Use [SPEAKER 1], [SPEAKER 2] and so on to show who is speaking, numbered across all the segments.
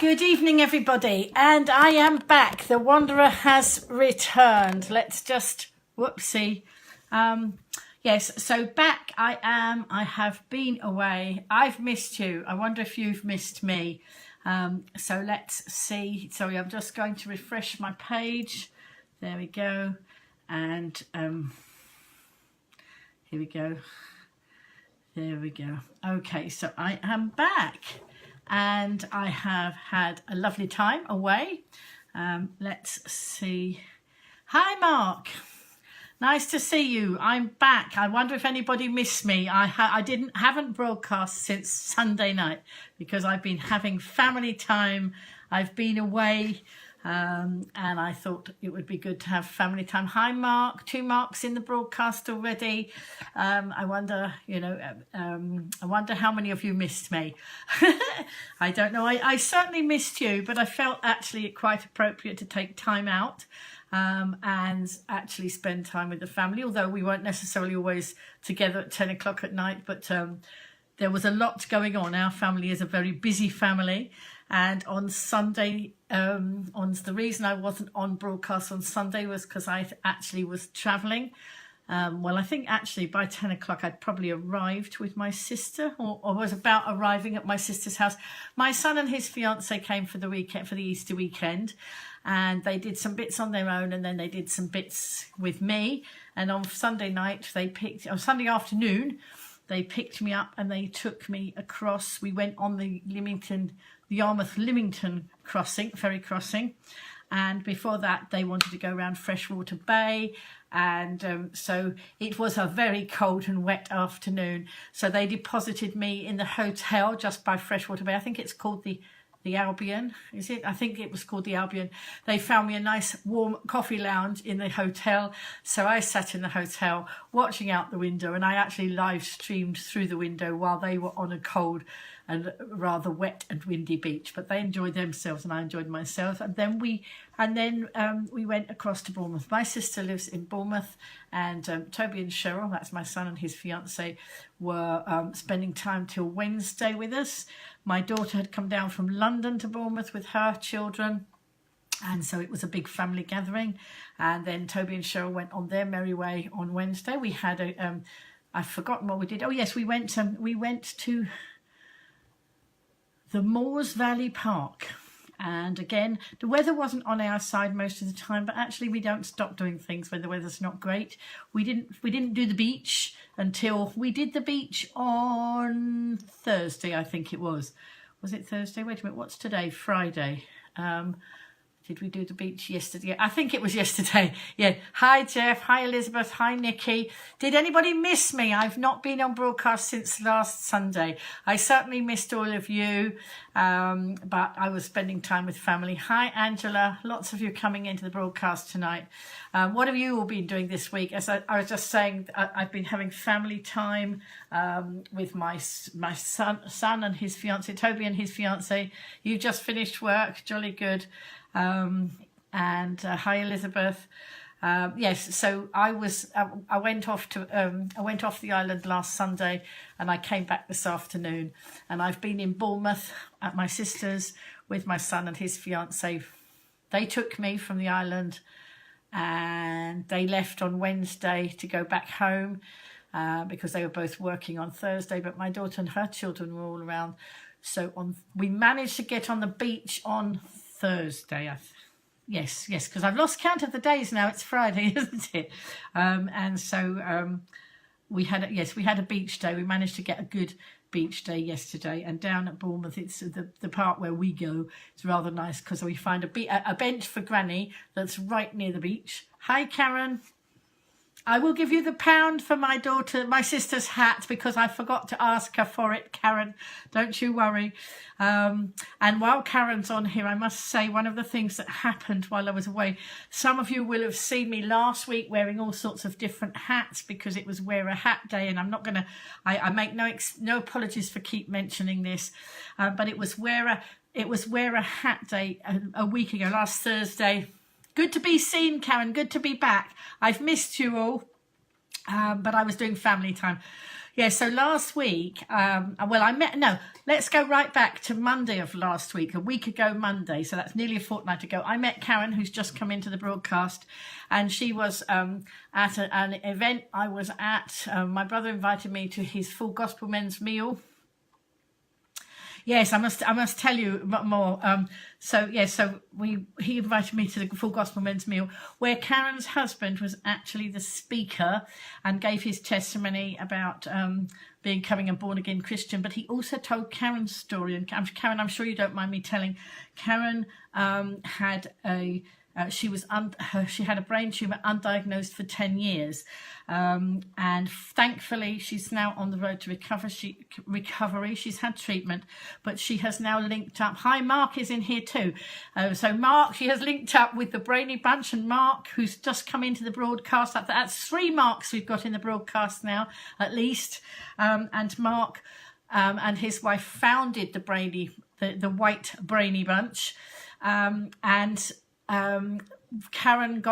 [SPEAKER 1] Good evening, everybody, and I am back. The Wanderer has returned. Let's just, whoopsie. Yes, so back I am. I have been away. I've missed you. I wonder if you've missed me. So let's see. Sorry, I'm just going to refresh my page. There we go. And here we go. There we go. Okay, so I am back. And I have had a lovely time away. Let's see. Hi, Mark. Nice to see you. I'm back. I wonder if anybody missed me. I haven't broadcast since Sunday night because I've been having family time. I've been away, and I thought it would be good to have family time. Hi, Mark. 2 Marks in the broadcast already. I wonder, I wonder how many of you missed me. I don't know. I certainly missed you, but I felt actually it quite appropriate to take time out and actually spend time with the family, although we weren't necessarily always together at 10 o'clock at night, but there was a lot going on. Our family is a very busy family. And on Sunday, the reason I wasn't on broadcast on Sunday was because I actually was travelling. Well, I think actually by 10 o'clock I'd probably arrived with my sister, or was about arriving at my sister's house. My son and his fiance came for the weekend, for the Easter weekend, and they did some bits on their own, and then they did some bits with me. And on Sunday night, Sunday afternoon, they picked me up and they took me across. We went on the Yarmouth-Lymington ferry crossing. And before that, they wanted to go around Freshwater Bay. And so it was a very cold and wet afternoon. So they deposited me in the hotel just by Freshwater Bay. I think it's called the Albion, is it? I think it was called the Albion. They found me a nice warm coffee lounge in the hotel. So I sat in the hotel watching out the window, and I actually live streamed through the window while they were on a cold and rather wet and windy beach. But they enjoyed themselves and I enjoyed myself. And then we went across to Bournemouth. My sister lives in Bournemouth, and Toby and Cheryl, that's my son and his fiance, were spending time till Wednesday with us. My daughter had come down from London to Bournemouth with her children, and so it was a big family gathering. And then Toby and Cheryl went on their merry way on Wednesday. We had I've forgotten what we did. Oh yes, we went to the Moors Valley Park. And again, the weather wasn't on our side most of the time, but actually we don't stop doing things when the weather's not great. We didn't do the beach until we did the beach on Thursday, I think it was. Was it Thursday? Wait a minute, what's today? Friday. Did we do the beach yesterday? I think it was yesterday. Yeah. Hi, Jeff. Hi, Elizabeth. Hi, Nikki. Did anybody miss me? I've not been on broadcast since last Sunday. I certainly missed all of you, but I was spending time with family. Hi, Angela. Lots of you coming into the broadcast tonight. What have you all been doing this week? As I was just saying, I've been having family time with my son and his fiance, Toby and his fiance. You just finished work. Jolly good. Hi, Elizabeth. Yes, so I went off the island last Sunday, and I came back this afternoon, and I've been in Bournemouth at my sister's with my son and his fiance. They took me from the island, and they left on Wednesday to go back home because they were both working on Thursday, but my daughter and her children were all around. So we managed to get on the beach on Thursday. Yes, because I've lost count of the days now. It's Friday, isn't it? And so we had a beach day. We managed to get a good beach day yesterday. And down at Bournemouth, it's the part where we go. It's rather nice because we find a bench for Granny that's right near the beach. Hi, Karen. I will give you the £1 for my sister's hat, because I forgot to ask her for it, Karen. Don't you worry. And while Karen's on here, I must say one of the things that happened while I was away, some of you will have seen me last week wearing all sorts of different hats because it was Wear a Hat Day, and I'm not going to, I make no apologies for keep mentioning this, but it was Wear a Hat Day a week ago, last Thursday. Good to be seen, Karen. Good to be back. I've missed you all, but I was doing family time. Yeah, so last week, let's go right back to Monday of last week, a week ago Monday, so that's nearly a fortnight ago. I met Karen, who's just come into the broadcast, and she was at an event I was at. My brother invited me to his full gospel men's meal. Yes, I must tell you more. He invited me to the Full Gospel Men's Meal, where Karen's husband was actually the speaker and gave his testimony about becoming a born-again Christian. But he also told Karen's story. And Karen, I'm sure you don't mind me telling, Karen she had a brain tumour undiagnosed for 10 years, and thankfully she's now on the road to recovery. She's had treatment, but she has now linked up. Hi, Mark is in here too. So Mark, she has linked up with the Brainy Bunch, and Mark, who's just come into the broadcast. That's 3 Marks we've got in the broadcast now, at least. And Mark and his wife founded the White Brainy Bunch, Karen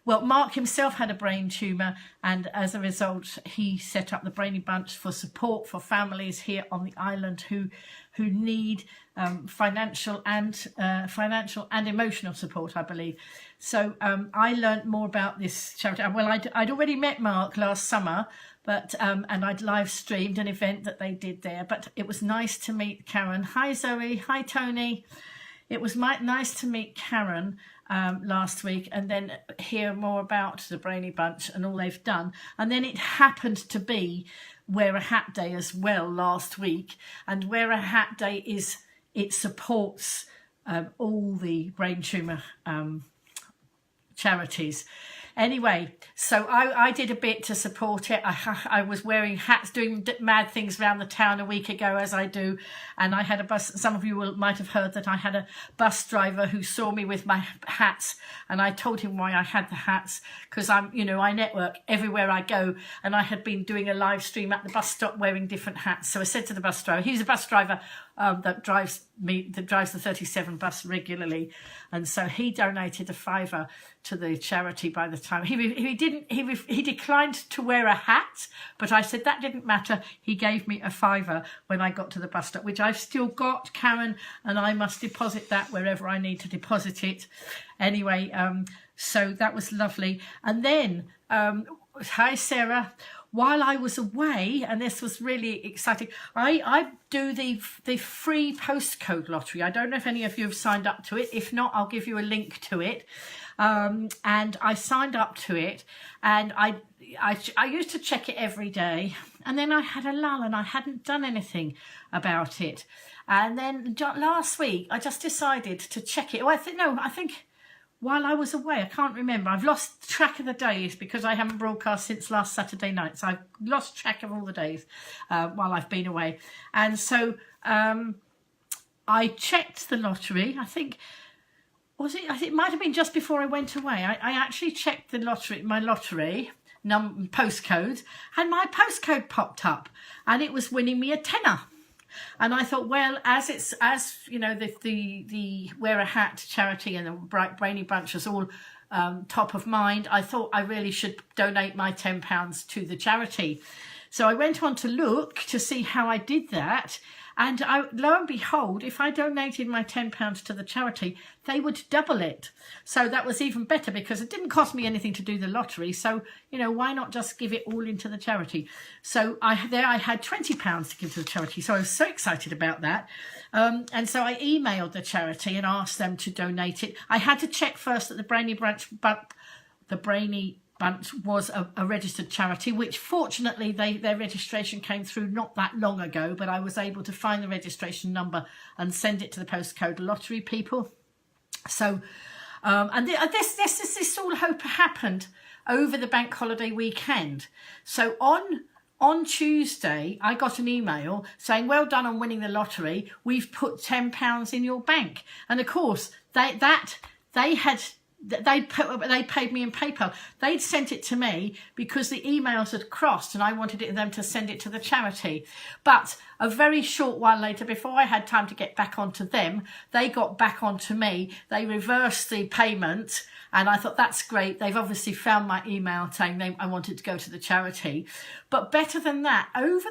[SPEAKER 1] Mark himself had a brain tumour, and as a result he set up the Brainy Bunch for support for families here on the island who need financial and emotional support, I believe. So I learnt more about this charity. Well, I'd already met Mark last summer, but and I'd live streamed an event that they did there, but it was nice to meet Karen. Hi Zoe, hi Tony. It was nice to meet Karen last week, and then hear more about the Brainy Bunch and all they've done. And then it happened to be Wear a Hat Day as well last week, and Wear a Hat Day it supports all the brain tumour charities. Anyway, so I did a bit to support it. I was wearing hats, doing mad things around the town a week ago, as I do. And I had a bus. Some of you might have heard that I had a bus driver who saw me with my hats, and I told him why I had the hats, because I network everywhere I go, and I had been doing a live stream at the bus stop wearing different hats. So I said to the bus driver, he's a bus driver that drives the 37 bus regularly, and so he donated a £5 to the charity. By the time he declined to wear a hat, but I said that didn't matter. He gave me a £5 when I got to the bus stop, which I've still got, Karen, and I must deposit that wherever I need to deposit it. Anyway, so that was lovely. And then hi Sarah. While I was away, and this was really exciting, I do the free postcode lottery. I don't know if any of you have signed up to it. If not, I'll give you a link to it. And I signed up to it, and I used to check it every day, and then I had a lull and I hadn't done anything about it. And then last week I just decided to check it. Well, I think while I was away, I can't remember. I've lost track of the days because I haven't broadcast since last Saturday night. So I've lost track of all the days while I've been away. And so I checked the lottery. I think it might have been just before I went away. I actually checked my lottery postcode, and my postcode popped up, and it was winning me a tenner. And I thought, well, as you know, the Wear a Hat charity and the Brainy Bunch was all top of mind, I thought I really should donate my £10 to the charity. So I went on to look to see how I did that. And lo and behold, if I donated my £10 to the charity, they would double it. So that was even better, because it didn't cost me anything to do the lottery. So, why not just give it all into the charity? So I had £20 to give to the charity. So I was so excited about that. And so I emailed the charity and asked them to donate it. I had to check first that the Brainy Bunch was a registered charity, which fortunately their registration came through not that long ago, but I was able to find the registration number and send it to the Postcode Lottery people. So this all happened over the bank holiday weekend. So on Tuesday I got an email saying, well done on winning the lottery, we've put £10 in your bank. And of course they had they paid me in PayPal. They'd sent it to me because the emails had crossed and I wanted them to send it to the charity. But a very short while later, before I had time to get back onto them, they got back onto me. They reversed the payment, and I thought, that's great. They've obviously found my email saying I wanted to go to the charity. But better than that, over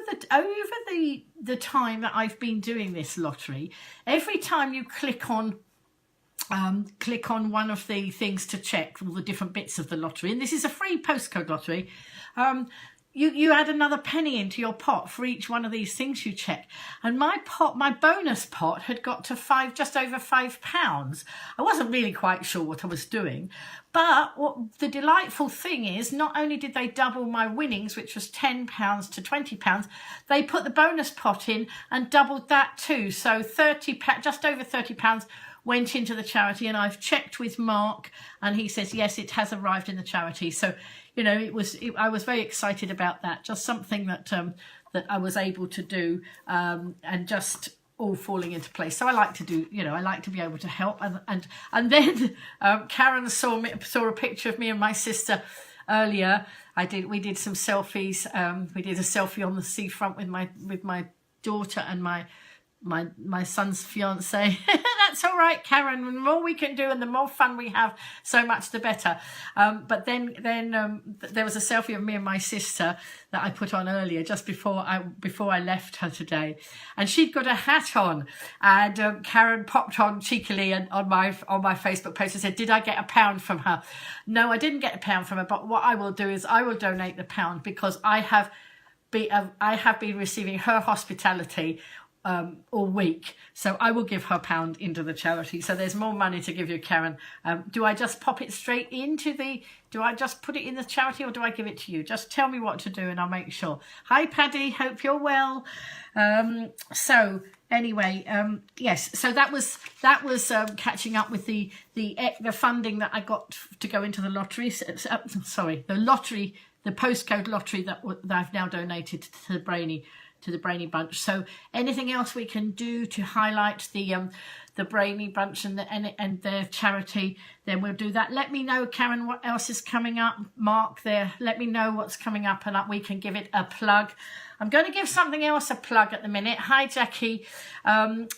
[SPEAKER 1] the time that I've been doing this lottery, every time you click on one of the things to check all the different bits of the lottery, and this is a free postcode lottery, you add another penny into your pot for each one of these things you check. And my bonus pot had got to just over £5. I wasn't really quite sure what I was doing, but the delightful thing is, not only did they double my winnings, which was £10 to £20, they put the bonus pot in and doubled that too. So just over £30 went into the charity, and I've checked with Mark and he says, yes, it has arrived in the charity. So, you know, I was very excited about that. Just something that I was able to do, and just all falling into place. So I like to do, I like to be able to help. And then Karen saw a picture of me and my sister earlier. We did some selfies. We did a selfie on the seafront with my daughter and my son's fiance. That's all right, Karen. The more we can do and the more fun we have, so much the better. But then there was a selfie of me and my sister that I put on earlier, just before I left her today, and she'd got a hat on, and Karen popped on cheekily on my Facebook post and said, "Did I get £1 from her?" No, I didn't get £1 from her. But what I will do is I will donate the £1, because I have been receiving her hospitality all week, so I will give her £1 into the charity. So there's more money to give you, Karen. Do I just pop it straight into do I just put it in the charity, or do I give it to you? Just tell me what to do and I'll make sure. Hi Paddy, hope you're well. So anyway, yes, so that was catching up with the funding that I got to go into the lottery. The postcode lottery that I've now donated to the Brainy Bunch. So anything else we can do to highlight the Brainy Bunch and their charity, then we'll do that. Let me know, Karen, what else is coming up. Mark there, let me know what's coming up, and we can give it a plug. I'm going to give something else a plug at the minute. Hi Jackie, a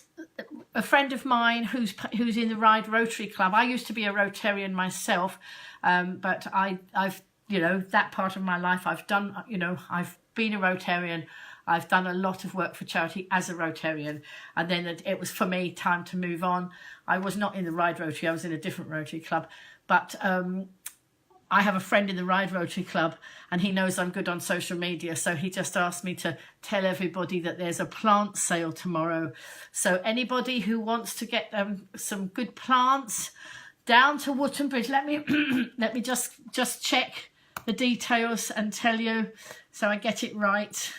[SPEAKER 1] friend of mine who's in the Ryde Rotary Club. I used to be a Rotarian myself, but I've that part of my life I've done. I've been a Rotarian. I've done a lot of work for charity as a Rotarian, and then it was for me time to move on. I was not in the Ryde Rotary, I was in a different Rotary Club, but I have a friend in the Ryde Rotary Club, and he knows I'm good on social media, so he just asked me to tell everybody that there's a plant sale tomorrow. So anybody who wants to get some good plants down to Wootton Bridge, let me just check the details and tell you so I get it right.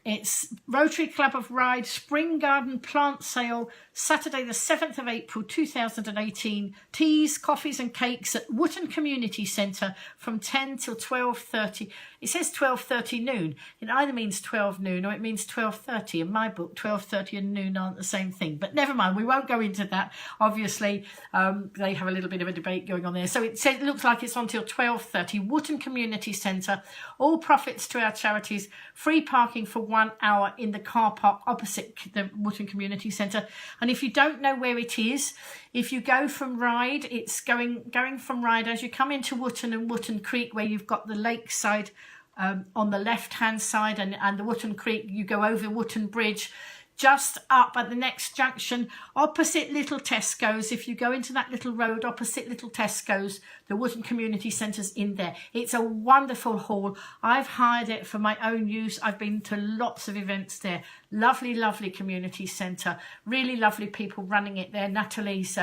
[SPEAKER 1] It's Rotary Club of Ryde Spring Garden Plant Sale, Saturday the 7th of April 2018. Teas, coffees and cakes at Wootton Community Centre from 10 till 12:30. It says 12:30 noon. It either means 12 noon or it means 12:30. In my book, 12:30 and noon aren't the same thing. But never mind, we won't go into that. Obviously, they have a little bit of a debate going on there. So it looks like it's until 12:30. Wootton Community Centre. All profits to our charities. Free parking for 1 hour in the car park opposite the Wootton Community Centre. And if you don't know where it is, if you go from Ryde, it's going from Ryde as you come into Wootton and Wootton Creek, where you've got the lakeside on the left-hand side, and the Wootton Creek, you go over Wootton Bridge, just up at the next junction, opposite Little Tesco's. If you go into that little road opposite Little Tesco's, the Wootton Community Centre's in there. It's a wonderful hall. I've hired it for my own use. I've been to lots of events there. Lovely, lovely community centre. Really lovely people running it there. Natalie's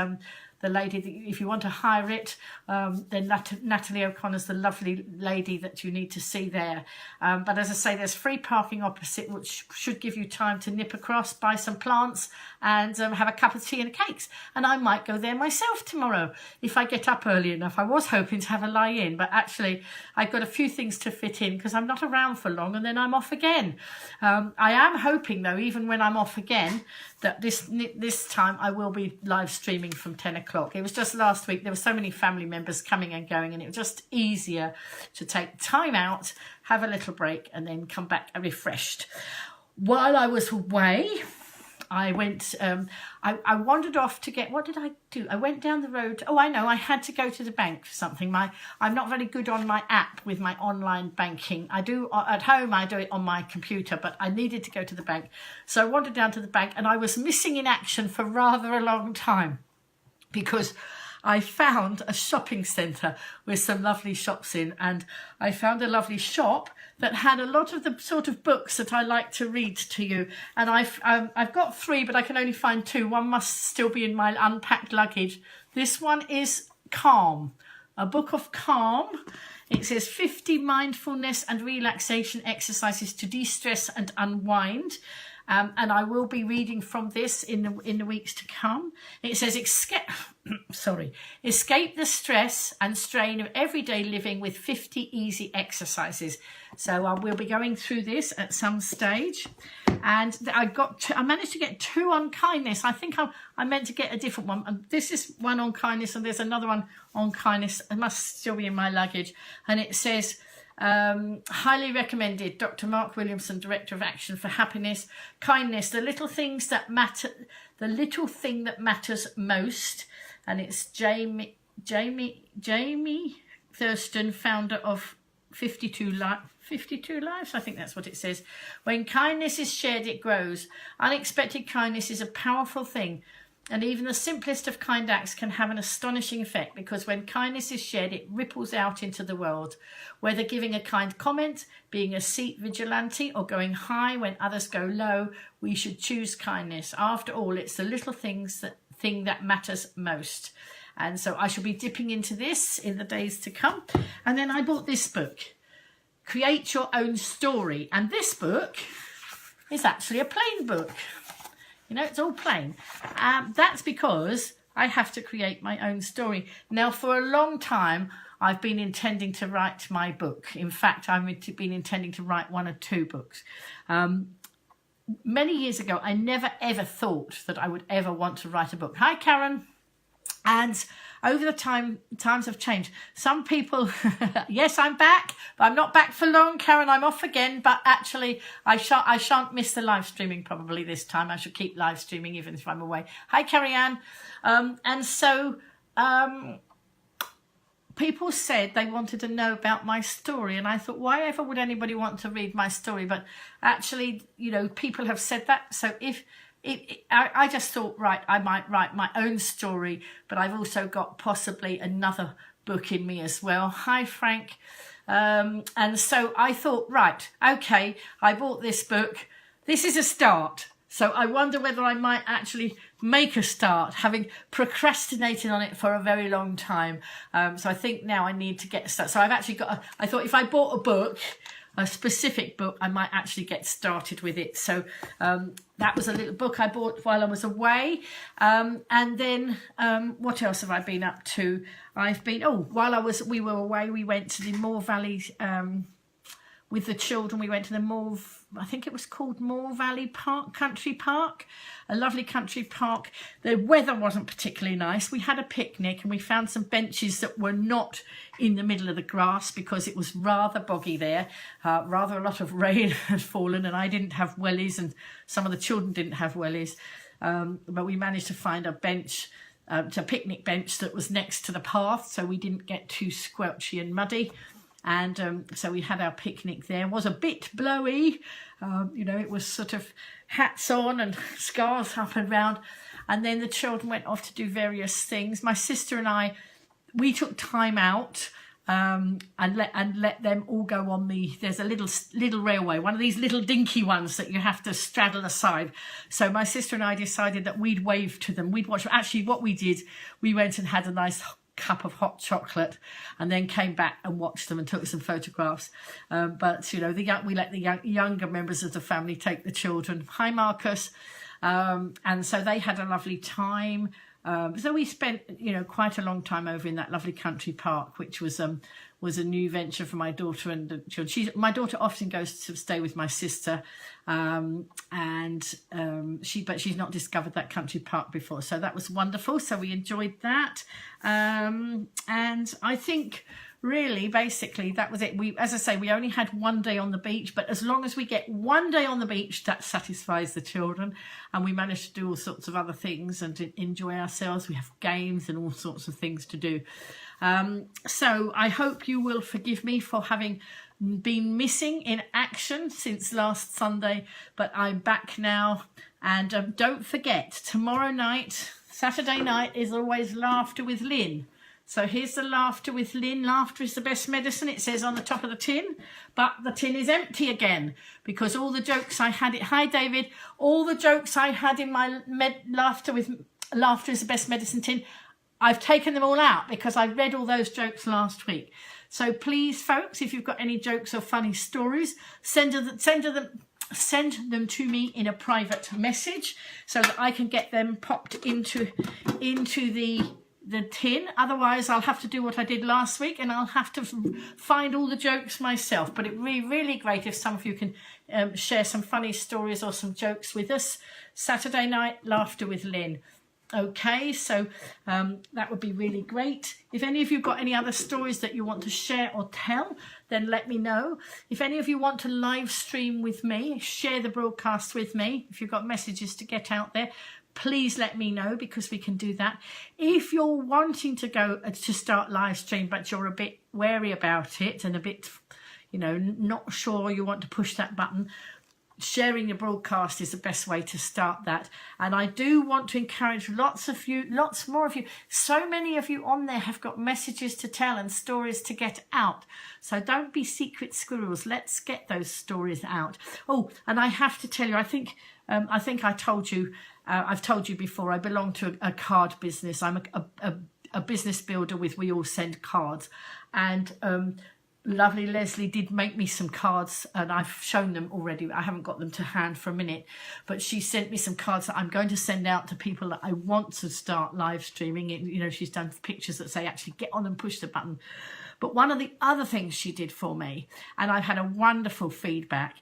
[SPEAKER 1] the lady that, if you want to hire it, then Natalie O'Connor's the lovely lady that you need to see there. But as I say, there's free parking opposite, which should give you time to nip across, buy some plants and have a cup of tea and cakes. And I might go there myself tomorrow if I get up early enough. I was hoping to have a lie-in, but actually I've got a few things to fit in because I'm not around for long and then I'm off again. I am hoping, though, even when I'm off again, that this time I will be live streaming from 10 o'clock. o'clock. It was just last week. There were so many family members coming and going, and it was just easier to take time out, have a little break, and then come back refreshed. While I was away, I went, I wandered off to get, what did I do? I went down the road. Oh, I know, I had to go to the bank for something. I'm not very good on my app with my online banking. I do at home, I do it on my computer, but I needed to go to the bank. So I wandered down to the bank, and I was missing in action for rather a long time because I found a shopping centre with some lovely shops in, and I found a lovely shop that had a lot of the sort of books that I like to read to you. And I've got 3, but I can only find 2. One must still be in my unpacked luggage. This one is Calm, a book of calm. It says 50 mindfulness and relaxation exercises to de-stress and unwind. And I will be reading from this in the weeks to come. It says, escape the stress and strain of everyday living with 50 easy exercises. So we'll be going through this at some stage. And I managed to get 2 on kindness. I think I meant to get a different one. And this is one on kindness, and there's another one on kindness. It must still be in my luggage. And it says, highly recommended, Dr. Mark Williamson, Director of Action for Happiness. Kindness, the little thing that matters most. And it's Jamie Thurston, founder of 52 Lives, I think that's what it says. When kindness is shared, it grows. Unexpected kindness is a powerful thing. And even the simplest of kind acts can have an astonishing effect, because when kindness is shared, it ripples out into the world. Whether giving a kind comment, being a seat vigilante, or going high when others go low, we should choose kindness. After all, it's the little thing that matters most. And so I shall be dipping into this in the days to come. And then I bought this book, Create Your Own Story. And this book is actually a plain book. You know, it's all plain. That's because I have to create my own story. Now, for a long time, I've been intending to write my book. In fact, I've been intending to write 1 or 2 books. Many years ago, I never, ever thought that I would ever want to write a book. Hi, Karen. And over the times have changed. Some people, yes, I'm back, but I'm not back for long, Karen. I'm off again, but actually I shan't miss the live streaming probably this time. I shall keep live streaming even if I'm away. Hi, Carrie Ann. And so people said they wanted to know about my story, and I thought, why ever would anybody want to read my story? But actually, you know, people have said that. So I just thought, right, I might write my own story, but I've also got possibly another book in me as well. Hi, Frank. And so I thought, right, okay, I bought this book. This is a start. So I wonder whether I might actually make a start, having procrastinated on it for a very long time. So I think now I need to get a start. So I've actually I thought if I bought a book, a specific book, I might actually get started with it. So that was a little book I bought while I was away. And then what else have I been up to? While we were away, we went to the Moore Valley with the children. We went to the I think it was called Moore Valley Park, Country Park, a lovely country park. The weather wasn't particularly nice. We had a picnic and we found some benches that were not in the middle of the grass because it was rather boggy there. Rather a lot of rain had fallen, and I didn't have wellies, and some of the children didn't have wellies. But we managed to find a bench, a picnic bench that was next to the path, so we didn't get too squelchy and muddy. And so we had our picnic there. It was a bit blowy. You know, it was sort of hats on and scarves up and round. And then the children went off to do various things. My sister and I, we took time out and let them all go on there's a little railway, one of these little dinky ones that you have to straddle aside. So my sister and I decided that we'd wave to them. We'd watch. Actually, what we did, we went and had a nice cup of hot chocolate and then came back and watched them and took some photographs. But you know, we let the younger members of the family take the children. Hi, Marcus. And so they had a lovely time. So we spent, you know, quite a long time over in that lovely country park, which was a new venture for my daughter and the children. My daughter often goes to stay with my sister, but she's not discovered that country park before, so that was wonderful. So we enjoyed that, and I think really basically that was it. As I say, we only had one day on the beach, but as long as we get one day on the beach, that satisfies the children, and we managed to do all sorts of other things and to enjoy ourselves. We have games and all sorts of things to do. So I hope you will forgive me for having been missing in action since last Sunday, but I'm back now. And don't forget, tomorrow night, Saturday night, is always Laughter with Lynn. So here's the Laughter with Lynn. Laughter is the best medicine, it says on the top of the tin. But the tin is empty again because all the jokes I had... Hi, David. All the jokes I had in my Laughter is the best medicine tin, I've taken them all out because I read all those jokes last week. So please, folks, if you've got any jokes or funny stories, send them to me in a private message so that I can get them popped into the tin. Otherwise, I'll have to do what I did last week and I'll have to find all the jokes myself. But it'd be really great if some of you can share some funny stories or some jokes with us. Saturday night, Laughter with Lynn. Okay, so that would be really great. If any of you got any other stories that you want to share or tell, then let me know. If any of you want to live stream with me, share the broadcast with me. If you've got messages to get out there, please let me know because we can do that. If you're wanting to go to start live stream, but you're a bit wary about it and a bit, you know, not sure you want to push that button, sharing your broadcast is the best way to start that. And I do want to encourage lots more of you. So many of you on there have got messages to tell and stories to get out. So don't be secret squirrels. Let's get those stories out. Oh, and I have to tell you, I think I told you, I've told you before, I belong to a card business. I'm a business builder with We All Send Cards. And lovely Leslie did make me some cards and I've shown them already. I haven't got them to hand for a minute, but she sent me some cards that I'm going to send out to people that I want to start live streaming. You know, she's done pictures that say actually get on and push the button. But one of the other things she did for me, and I've had a wonderful feedback,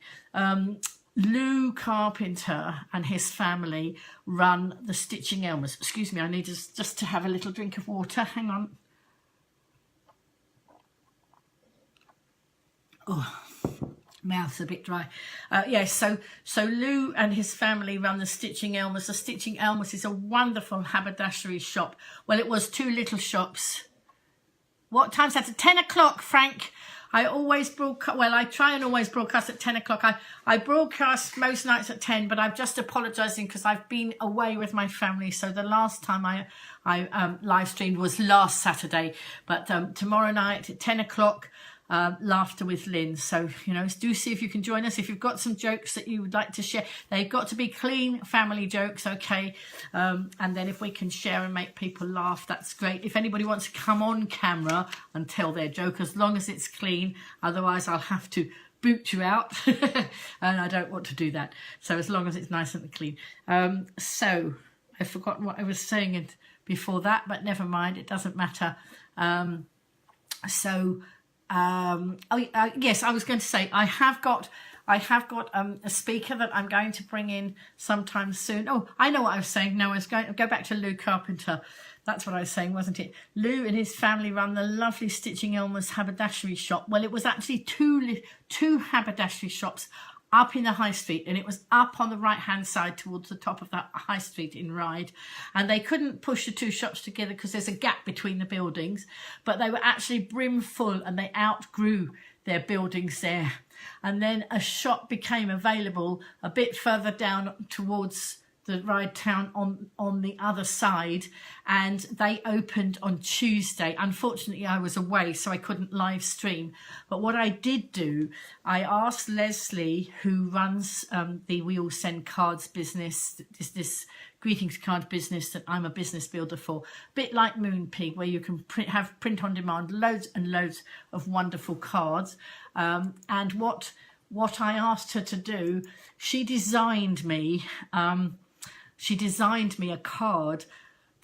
[SPEAKER 1] Lou Carpenter and his family run the Stitching Elmers. Excuse me, I need just to have a little drink of water. Hang on. Oh, mouth's a bit dry. Yes, so Lou and his family run the Stitching Elmers. The Stitching Elmers is a wonderful haberdashery shop. Well, it was two little shops. What time's that? At 10 o'clock, Frank. I always broadcast, well, I try and always broadcast at 10 o'clock. I broadcast most nights at 10, but I'm just apologising because I've been away with my family. So the last time I live streamed was last Saturday. But tomorrow night at 10 o'clock, Laughter with Lynn. So, you know, do see if you can join us. If you've got some jokes that you would like to share, they've got to be clean family jokes, okay? And then if we can share and make people laugh, that's great. If anybody wants to come on camera and tell their joke, as long as it's clean, otherwise I'll have to boot you out and I don't want to do that. So as long as it's nice and clean. So I've forgotten what I was saying before that, but never mind, it doesn't matter. Yes, I was going to say I have got a speaker that I'm going to bring in sometime soon. Oh, I know what I was saying. No, I was going to go back to Lou Carpenter. That's what I was saying, wasn't it? Lou and his family run the lovely Stitching Elmers haberdashery shop. Well, it was actually two haberdashery shops up in the high street, and it was up on the right hand side towards the top of that high street in Ryde, and they couldn't push the two shops together because there's a gap between the buildings, but they were actually brim full and they outgrew their buildings there. And then a shop became available a bit further down towards the Ryde town on the other side, and they opened on Tuesday. Unfortunately, I was away, so I couldn't live stream. But what I did do, I asked Leslie, who runs the We All Send Cards business, this greetings card business that I'm a business builder for, a bit like Moonpig, where you can have print on demand, loads and loads of wonderful cards. And what I asked her to do, she designed me a card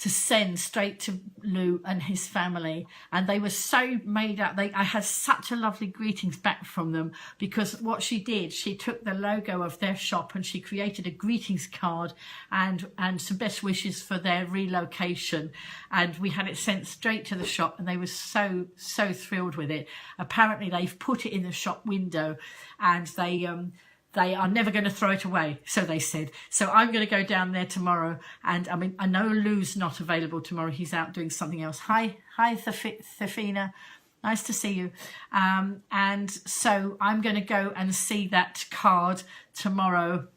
[SPEAKER 1] to send straight to Lou and his family, and they were so made up. I had such a lovely greetings back from them, because what she did, she took the logo of their shop and she created a greetings card and some best wishes for their relocation, and we had it sent straight to the shop, and they were so thrilled with it. Apparently they've put it in the shop window, and they are never going to throw it away, so they said. So I'm going to go down there tomorrow, and I mean, I know Lou's not available tomorrow. He's out doing something else. Hi, Thafina. Nice to see you. And so I'm going to go and see that card tomorrow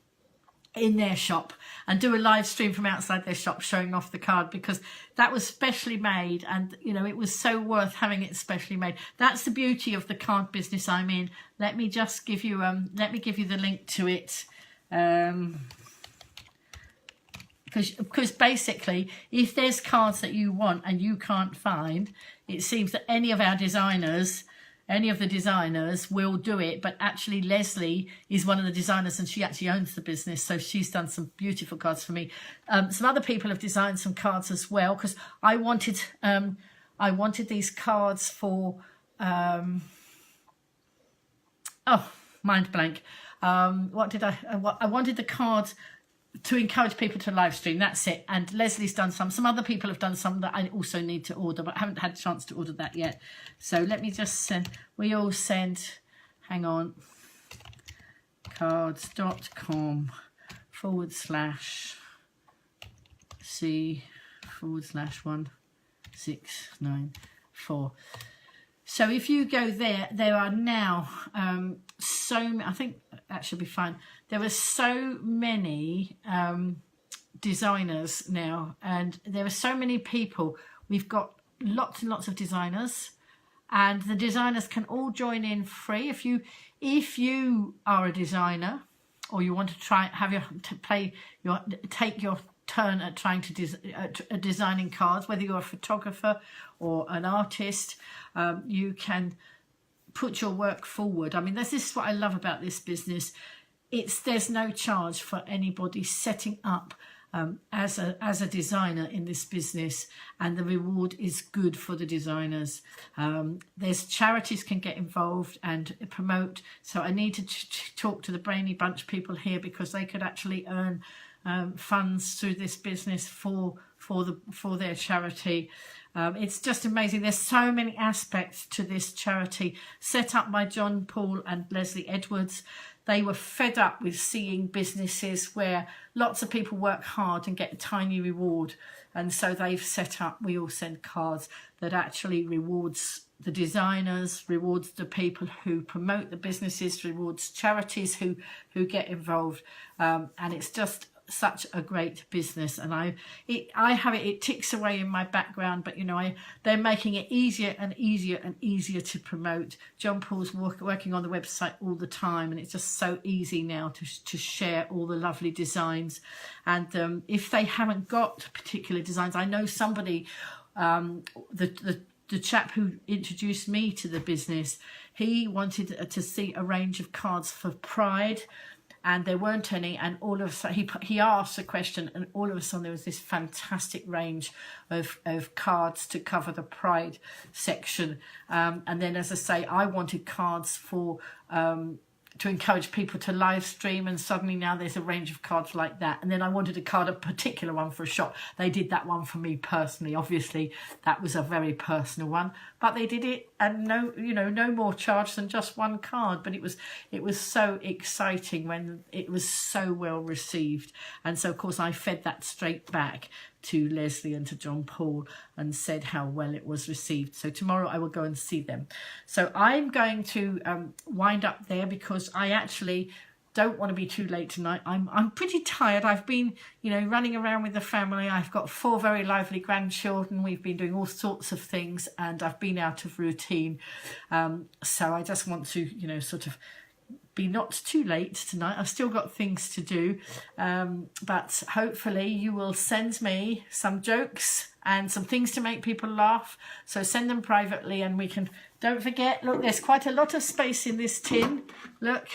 [SPEAKER 1] in their shop and do a live stream from outside their shop showing off the card, because that was specially made, and you know, it was so worth having it specially made. That's the beauty of the card business I'm in. Let me just give you the link to it, because basically, if there's cards that you want and you can't find, it seems that any of the designers will do it, but actually Leslie is one of the designers, and she actually owns the business, so she's done some beautiful cards for me. Some other people have designed some cards as well, because I wanted these cards for mind blank. I wanted the cards to encourage people to live stream. That's it. And Leslie's done some other people have done some that I also need to order, but I haven't had a chance to order that yet. So let me just send, hang on, cards.com/C/1694. So if you go there are now I think that should be fine. There are so many designers now, and there are so many people. We've got lots and lots of designers, and the designers can all join in free. If you are a designer, or you want to take your turn at trying to designing cards, whether you're a photographer or an artist, you can put your work forward. I mean, this is what I love about this business. There's no charge for anybody setting up as a designer in this business, and the reward is good for the designers. There's charities can get involved and promote. So I need to talk to the Brainy Bunch people here, because they could actually earn funds through this business for their charity. It's just amazing. There's so many aspects to this charity, set up by John Paul and Leslie Edwards. They were fed up with seeing businesses where lots of people work hard and get a tiny reward, and so they've set up We All Send Cards that actually rewards the designers, rewards the people who promote the businesses, rewards charities who get involved, and it's just such a great business. And it ticks away in my background, but you know, they're making it easier and easier and easier to promote. John Paul's working on the website all the time, and it's just so easy now to share all the lovely designs. And if they haven't got particular designs, I know somebody, the chap who introduced me to the business, he wanted to see a range of cards for Pride, and there weren't any, and all of a sudden he asked a question, and all of a sudden there was this fantastic range of cards to cover the Pride section. And then, as I say, I wanted cards for to encourage people to live stream, and suddenly now there's a range of cards like that. And then I wanted a particular one for a shop. They did that one for me personally. Obviously that was a very personal one, but they did it, and no more charge than just one card. But it was so exciting when it was so well received. And so of course I fed that straight back to Leslie and to John Paul and said how well it was received. So tomorrow I will go and see them. So I'm going to wind up there, because I actually don't want to be too late tonight. I'm pretty tired. I've been, running around with the family. I've got 4 very lively grandchildren. We've been doing all sorts of things, and I've been out of routine. So I just want to, sort of be not too late tonight. I've still got things to do, but hopefully you will send me some jokes and some things to make people laugh. So send them privately, and we can, don't forget, look, there's quite a lot of space in this tin. Look,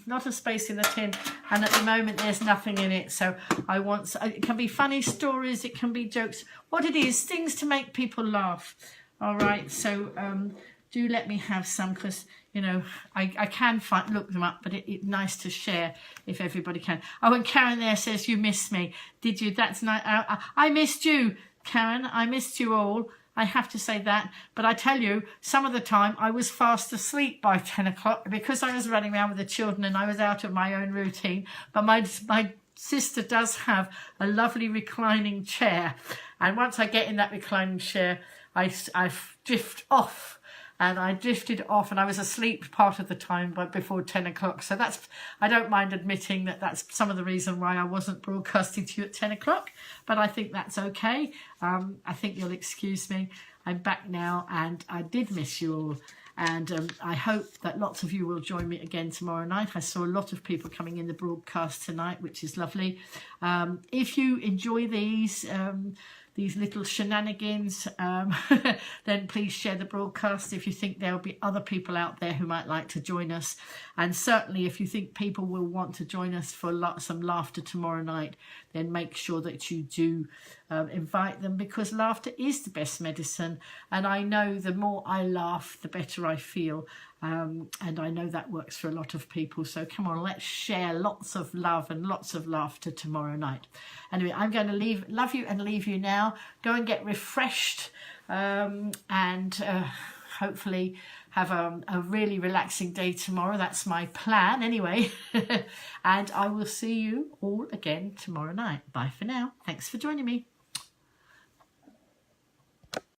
[SPEAKER 1] not a space in the tin, and at the moment there's nothing in it. So I want, it can be funny stories, it can be jokes, what it is, things to make people laugh. All right, so do let me have some, because you know I can look them up, but it's nice to share if everybody can. Oh, and Karen there says you missed me. Did you? That's nice. I missed you, Karen. I missed you all. I have to say that, but I tell you, some of the time I was fast asleep by 10 o'clock because I was running around with the children and I was out of my own routine. But my sister does have a lovely reclining chair, and once I get in that reclining chair, I drift off. And I drifted off and I was asleep part of the time before 10 o'clock. So that's, I don't mind admitting that that's some of the reason why I wasn't broadcasting to you at 10 o'clock. But I think that's okay. I think you'll excuse me. I'm back now and I did miss you all. And I hope that lots of you will join me again tomorrow night. I saw a lot of people coming in the broadcast tonight, which is lovely. If you enjoy these little shenanigans, then please share the broadcast if you think there'll be other people out there who might like to join us. And certainly if you think people will want to join us for some laughter tomorrow night, then make sure that you do invite them, because laughter is the best medicine. And I know the more I laugh, the better I feel. And I know that works for a lot of people. So come on, let's share lots of love and lots of laughter tomorrow night. Anyway, I'm going to love you and leave you now. Go and get refreshed and hopefully have a really relaxing day tomorrow. That's my plan anyway. And I will see you all again tomorrow night. Bye for now. Thanks for joining me.